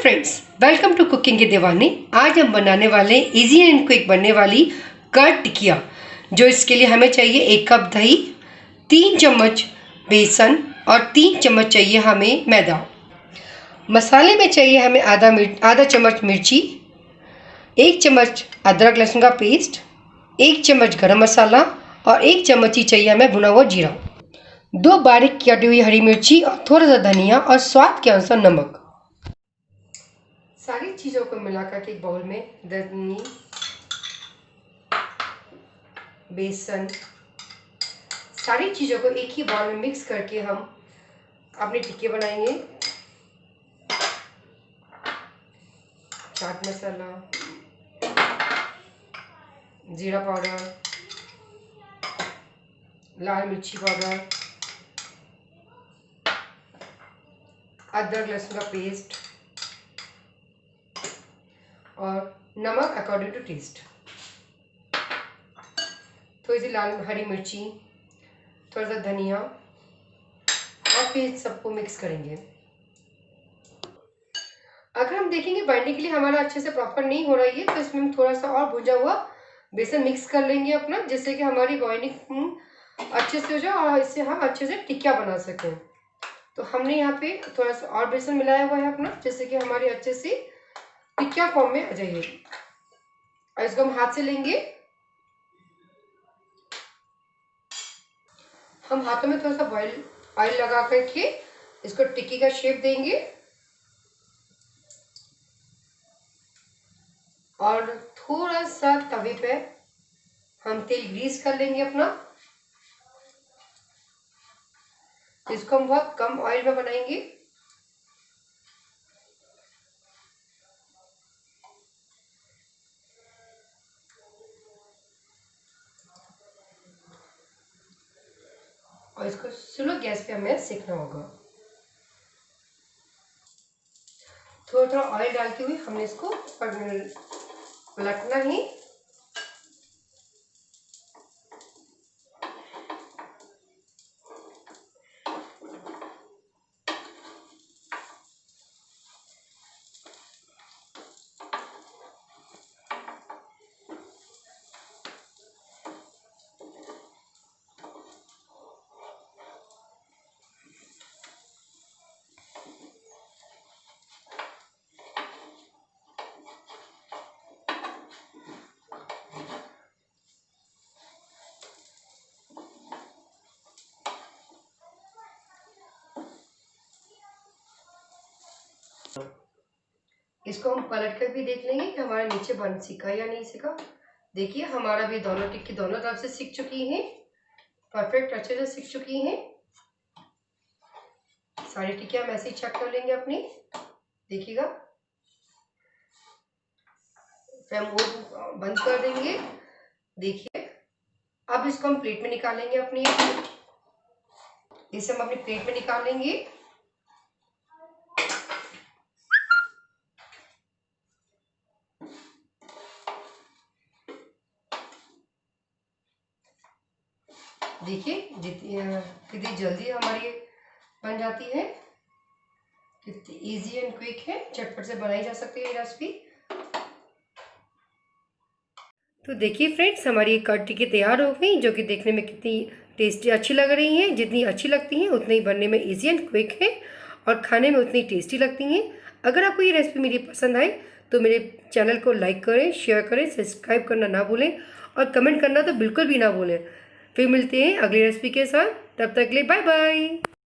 Friends, welcome to cooking की दीवानी। आज हम बनाने वाले इजी एंड क्विक बनने वाली कर्ड टिकिया। जो इसके लिए हमें चाहिए 1 कप दही, 3 चम्मच बेसन और 3 चम्मच चाहिए हमें मैदा। मसाले में चाहिए हमें आधा चम्मच मिर्ची, 1 चम्मच अदरक लहसुन का पेस्ट, 1 चम्मच गरम मसाला और 1 चम्मच ही चाहिए हमें भुना हुआ जीरा, 2 बारीक कटी हुई हरी मिर्ची और थोड़ा सा धनिया और स्वाद के अनुसार नमक। सारी चीज़ों को मिलाकर के एक बाउल में दही, बेसन, सारी चीज़ों को एक ही बाउल में मिक्स करके हम अपने टिक्के बनाएंगे। चाट मसाला, जीरा पाउडर, लाल मिर्ची पाउडर, अदरक लहसुन का पेस्ट और नमक अकॉर्डिंग टू टेस्ट। थोड़ी सी लाल हरी मिर्ची, थोड़ा सा धनिया और फिर सबको मिक्स करेंगे। अगर हम देखेंगे बाइंडिंग के लिए हमारा अच्छे से प्रॉपर नहीं हो रही है तो इसमें हम थोड़ा सा और भुजा हुआ बेसन मिक्स कर लेंगे अपना, जिससे कि हमारी बाइंडिंग अच्छे से हो जाए और इससे हम अच्छे से टिक्किया बना सकें। तो हमने यहाँ पे थोड़ा सा और बेसन मिलाया हुआ है अपना, जिससे कि हमारी अच्छे से टिक्किया फॉर्म में आ जाइए। और इसको हम हाथ से लेंगे, हम हाथों में थोड़ा सा ऑयल लगा करके इसको टिक्की का शेप देंगे और थोड़ा सा तवे पे हम तेल ग्रीस कर लेंगे अपना। इसको हम बहुत कम ऑयल में बनाएंगे। और इसको स्लो गैस पे हमें सेकना होगा। थोड़ा थोड़ा ऑयल डालते हुए हमने इसको पलटना ही। इसको हम पलट कर भी देख लेंगे कि हमारा नीचे बन सीखा या नहीं सीखा। देखिए हमारा भी दोनों टिक्की दोनों तरफ से सीख चुकी हैं, परफेक्ट अच्छे से सीख चुकी हैं। सारी टिक्कियां हम ऐसे ही चेक कर लेंगे अपनी। देखिएगा, फिर हम वो बंद कर देंगे। देखिए अब इसको हम प्लेट में निकालेंगे अपनी। इसे हम अपनी प्लेट में निकालेंगे। देखिए कितनी जल्दी हमारी बन जाती है, कितनी इजी एंड क्विक है, झटपट से बनाई जा सकती है ये रेसिपी। तो देखिए फ्रेंड्स, हमारी ये कर्ड टिक्की तैयार हो गई, जो कि देखने में कितनी टेस्टी अच्छी लग रही हैं। जितनी अच्छी लगती हैं उतनी ही बनने में इजी एंड क्विक है और खाने में उतनी टेस्टी लगती हैं। अगर आपको ये रेसिपी मेरी पसंद आए तो मेरे चैनल को लाइक करें, शेयर करें, सब्सक्राइब करना ना भूलें और कमेंट करना तो बिल्कुल भी ना भूलें। फिर मिलते हैं अगली रेसिपी के साथ, तब तक के लिए बाय बाय।